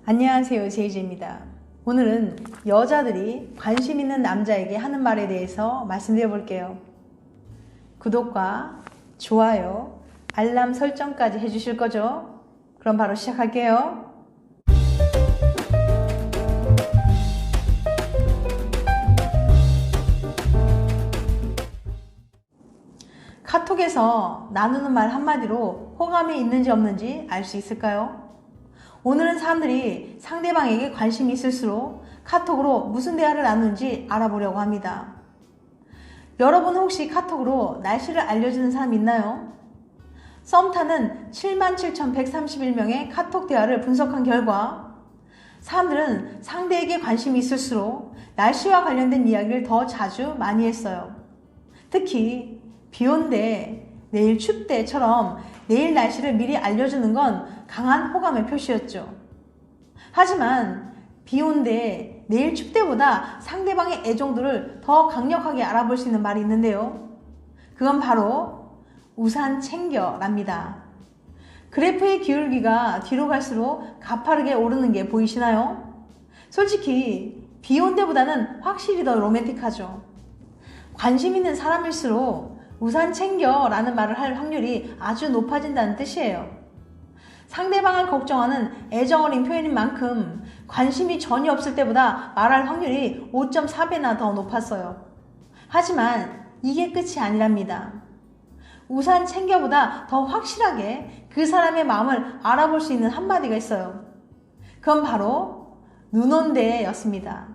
안녕하세요, 제이제입니다. 오늘은 여자들이 관심 있는 남자에게 하는 말에 대해서 말씀드려 볼게요. 구독과 좋아요, 알람 설정까지 해주실 거죠? 그럼 바로 시작할게요. 카톡에서 나누는 말 한마디로 호감이 있는지 없는지 알 수 있을까요? 오늘은 사람들이 상대방에게 관심이 있을수록 카톡으로 무슨 대화를 나누는지 알아보려고 합니다. 여러분 혹시 카톡으로 날씨를 알려주는 사람 있나요? 썸타는 77,131명의 카톡 대화를 분석한 결과 사람들은 상대에게 관심이 있을수록 날씨와 관련된 이야기를 더 자주 많이 했어요. 특히 비 온대, 내일 춥대처럼 내일 날씨를 미리 알려주는 건 강한 호감의 표시였죠. 하지만 비 온대, 내일 춥대보다 상대방의 애정도를 더 강력하게 알아볼 수 있는 말이 있는데요. 그건 바로 우산 챙겨랍니다. 그래프의 기울기가 뒤로 갈수록 가파르게 오르는 게 보이시나요? 솔직히 비 온대보다는 확실히 더 로맨틱하죠. 관심 있는 사람일수록 우산 챙겨 라는 말을 할 확률이 아주 높아진다는 뜻이에요. 상대방을 걱정하는 애정 어린 표현인 만큼 관심이 전혀 없을 때보다 말할 확률이 5.4배나 더 높았어요. 하지만 이게 끝이 아니랍니다. 우산 챙겨보다 더 확실하게 그 사람의 마음을 알아볼 수 있는 한마디가 있어요. 그건 바로 눈 온대였습니다.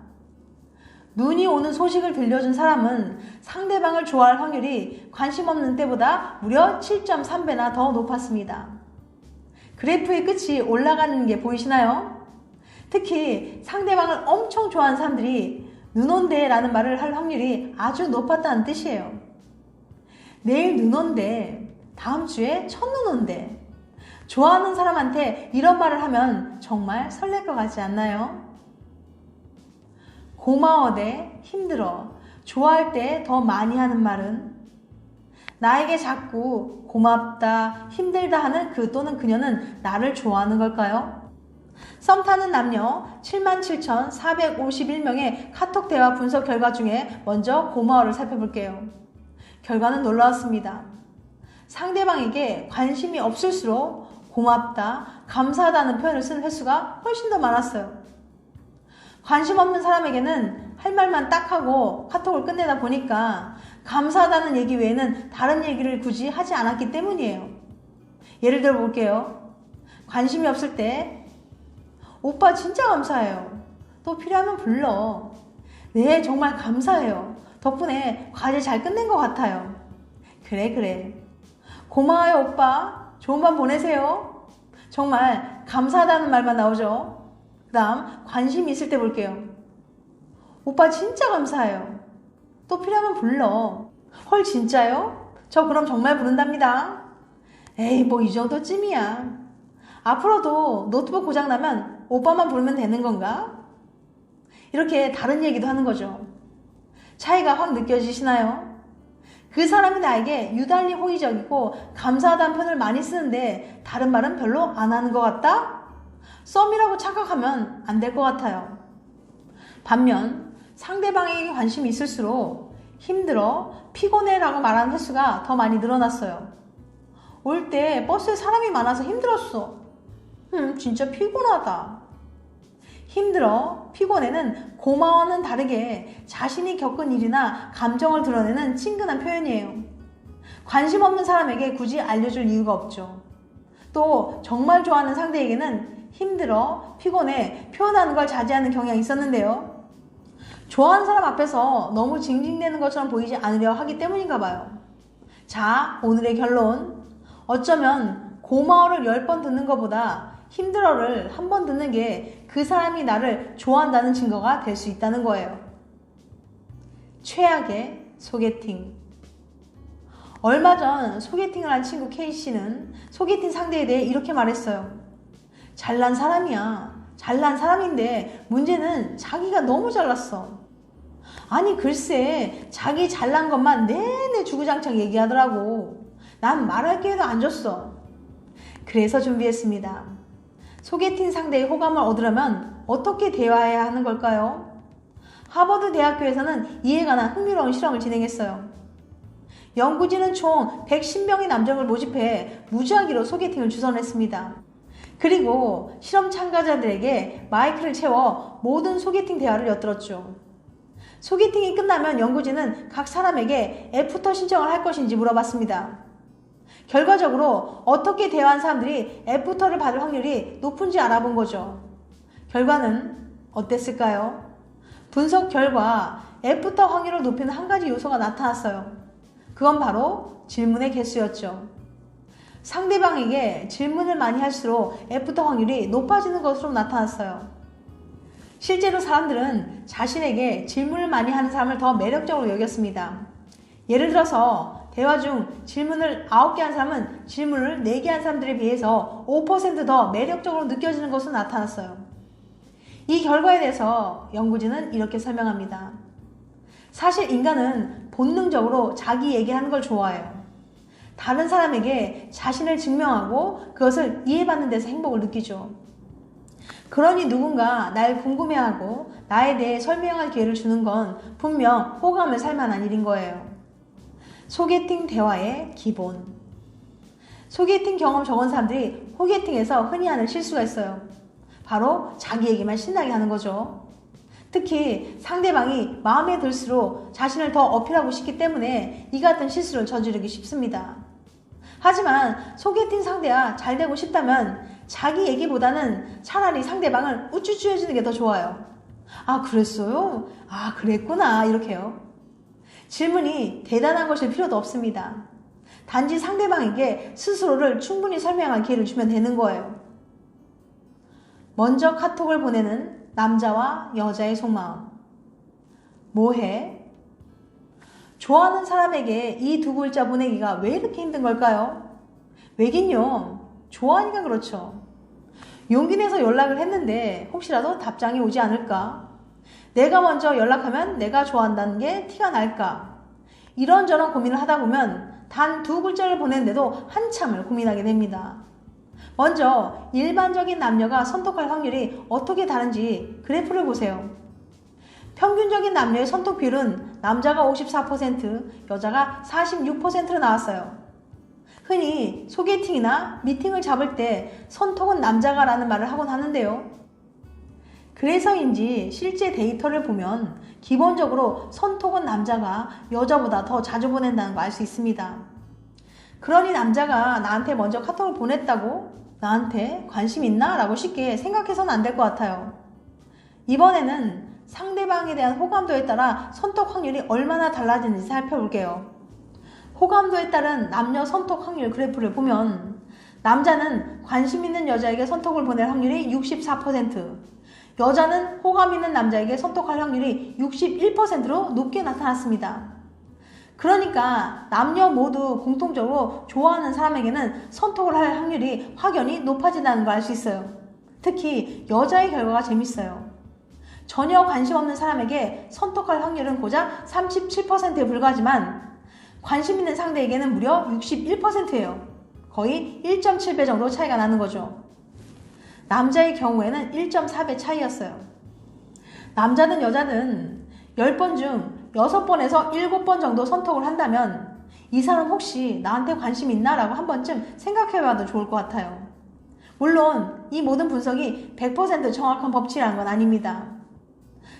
눈이 오는 소식을 들려준 사람은 상대방을 좋아할 확률이 관심 없는 때보다 무려 7.3배나 더 높았습니다. 그래프의 끝이 올라가는 게 보이시나요? 특히 상대방을 엄청 좋아하는 사람들이 눈 온대 라는 말을 할 확률이 아주 높았다는 뜻이에요. 내일 눈 온대, 다음 주에 첫눈 온대. 좋아하는 사람한테 이런 말을 하면 정말 설렐 것 같지 않나요? 고마워 대 힘들어, 좋아할 때 더 많이 하는 말은 나에게 자꾸 고맙다, 힘들다 하는 그 또는 그녀는 나를 좋아하는 걸까요? 썸 타는 남녀 77,451명의 카톡 대화 분석 결과 중에 먼저 고마워를 살펴볼게요. 결과는 놀라웠습니다. 상대방에게 관심이 없을수록 고맙다, 감사하다는 표현을 쓰는 횟수가 훨씬 더 많았어요. 관심 없는 사람에게는 할 말만 딱 하고 카톡을 끝내다 보니까 감사하다는 얘기 외에는 다른 얘기를 굳이 하지 않았기 때문이에요. 예를 들어 볼게요. 관심이 없을 때 오빠 진짜 감사해요. 또 필요하면 불러. 네, 정말 감사해요. 덕분에 과제 잘 끝낸 것 같아요. 그래. 고마워요 오빠. 좋은 밤 보내세요. 정말 감사하다는 말만 나오죠. 그 다음 관심이 있을 때 볼게요. 오빠 진짜 감사해요. 또 필요하면 불러. 헐 진짜요? 저 그럼 정말 부른답니다. 에이 뭐 이 정도쯤이야. 앞으로도 노트북 고장나면 오빠만 부르면 되는 건가? 이렇게 다른 얘기도 하는 거죠. 차이가 확 느껴지시나요? 그 사람이 나에게 유달리 호의적이고 감사하다는 표현을 많이 쓰는데 다른 말은 별로 안 하는 것 같다? 썸이라고 착각하면 안 될 것 같아요. 반면 상대방에게 관심이 있을수록 힘들어, 피곤해 라고 말하는 횟수가 더 많이 늘어났어요. 올 때 버스에 사람이 많아서 힘들었어. 진짜 피곤하다. 힘들어, 피곤해는 고마워는 다르게 자신이 겪은 일이나 감정을 드러내는 친근한 표현이에요. 관심 없는 사람에게 굳이 알려줄 이유가 없죠. 또 정말 좋아하는 상대에게는 힘들어, 피곤해 표현하는 걸 자제하는 경향이 있었는데요. 좋아하는 사람 앞에서 너무 징징대는 것처럼 보이지 않으려 하기 때문인가 봐요. 자, 오늘의 결론. 어쩌면 고마워를 10번 듣는 것보다 힘들어를 한 번 듣는 게 그 사람이 나를 좋아한다는 증거가 될 수 있다는 거예요. 최악의 소개팅. 얼마 전 소개팅을 한 친구 K씨는 소개팅 상대에 대해 이렇게 말했어요. 잘난 사람이야. 잘난 사람인데 문제는 자기가 너무 잘났어. 아니 글쎄 자기 잘난 것만 내내 주구장창 얘기하더라고. 난 말할 기회도 안 줬어. 그래서 준비했습니다. 소개팅 상대의 호감을 얻으려면 어떻게 대화해야 하는 걸까요? 하버드 대학교에서는 이에 관한 흥미로운 실험을 진행했어요. 연구진은 총 110명의 남성을 모집해 무작위로 소개팅을 주선했습니다. 그리고 실험 참가자들에게 마이크를 채워 모든 소개팅 대화를 엿들었죠. 소개팅이 끝나면 연구진은 각 사람에게 애프터 신청을 할 것인지 물어봤습니다. 결과적으로 어떻게 대화한 사람들이 애프터를 받을 확률이 높은지 알아본 거죠. 결과는 어땠을까요? 분석 결과 애프터 확률을 높이는 한 가지 요소가 나타났어요. 그건 바로 질문의 개수였죠. 상대방에게 질문을 많이 할수록 애프터 확률이 높아지는 것으로 나타났어요. 실제로 사람들은 자신에게 질문을 많이 하는 사람을 더 매력적으로 여겼습니다. 예를 들어서 대화 중 질문을 9개 한 사람은 질문을 4개 한 사람들에 비해서 5% 더 매력적으로 느껴지는 것으로 나타났어요. 이 결과에 대해서 연구진은 이렇게 설명합니다. 사실 인간은 본능적으로 자기 얘기하는 걸 좋아해요. 다른 사람에게 자신을 증명하고 그것을 이해받는 데서 행복을 느끼죠. 그러니 누군가 날 궁금해하고 나에 대해 설명할 기회를 주는 건 분명 호감을 살 만한 일인 거예요. 소개팅 대화의 기본. 소개팅 경험 적은 사람들이 소개팅에서 흔히 하는 실수가 있어요. 바로 자기 얘기만 신나게 하는 거죠. 특히 상대방이 마음에 들수록 자신을 더 어필하고 싶기 때문에 이 같은 실수를 저지르기 쉽습니다. 하지만 소개팅 상대와 잘 되고 싶다면 자기 얘기보다는 차라리 상대방을 우쭈쭈 해주는 게 더 좋아요. 아, 그랬어요? 아, 그랬구나. 이렇게요. 질문이 대단한 것일 필요도 없습니다. 단지 상대방에게 스스로를 충분히 설명할 기회를 주면 되는 거예요. 먼저 카톡을 보내는 남자와 여자의 속마음. 뭐해? 좋아하는 사람에게 이 두 글자 보내기가 왜 이렇게 힘든 걸까요? 왜긴요. 좋아하니까 그렇죠. 용기 내서 연락을 했는데 혹시라도 답장이 오지 않을까? 내가 먼저 연락하면 내가 좋아한다는 게 티가 날까? 이런저런 고민을 하다 보면 단 두 글자를 보내는데도 한참을 고민하게 됩니다. 먼저 일반적인 남녀가 선톡할 확률이 어떻게 다른지 그래프를 보세요. 평균적인 남녀의 선톡 비율은 남자가 54%, 여자가 46%로 나왔어요. 흔히 소개팅이나 미팅을 잡을 때 선톡은 남자가 라는 말을 하곤 하는데요. 그래서인지 실제 데이터를 보면 기본적으로 선톡은 남자가 여자보다 더 자주 보낸다는 걸 알 수 있습니다. 그러니 남자가 나한테 먼저 카톡을 보냈다고 나한테 관심 있나? 라고 쉽게 생각해서는 안 될 것 같아요. 이번에는 상대방에 대한 호감도에 따라 선톡 확률이 얼마나 달라지는지 살펴볼게요. 호감도에 따른 남녀 선톡 확률 그래프를 보면 남자는 관심 있는 여자에게 선톡을 보낼 확률이 64%, 여자는 호감 있는 남자에게 선톡할 확률이 61%로 높게 나타났습니다. 그러니까 남녀 모두 공통적으로 좋아하는 사람에게는 선톡을 할 확률이 확연히 높아진다는 걸 알 수 있어요. 특히 여자의 결과가 재밌어요. 전혀 관심 없는 사람에게 선톡할 확률은 고작 37%에 불과하지만 관심 있는 상대에게는 무려 61%예요. 거의 1.7배 정도 차이가 나는 거죠. 남자의 경우에는 1.4배 차이였어요. 남자든 여자든 10번 중 6번에서 7번 정도 선톡을 한다면 이 사람 혹시 나한테 관심 있나? 라고 한 번쯤 생각해봐도 좋을 것 같아요. 물론 이 모든 분석이 100% 정확한 법칙이라는 건 아닙니다.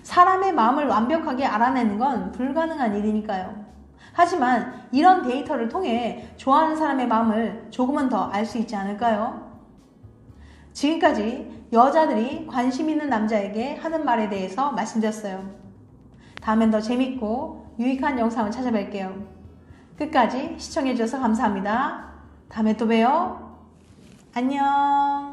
사람의 마음을 완벽하게 알아내는 건 불가능한 일이니까요. 하지만 이런 데이터를 통해 좋아하는 사람의 마음을 조금은 더 알 수 있지 않을까요? 지금까지 여자들이 관심 있는 남자에게 하는 말에 대해서 말씀드렸어요. 다음엔 더 재밌고 유익한 영상을 찾아뵐게요. 끝까지 시청해주셔서 감사합니다. 다음에 또 봬요. 안녕.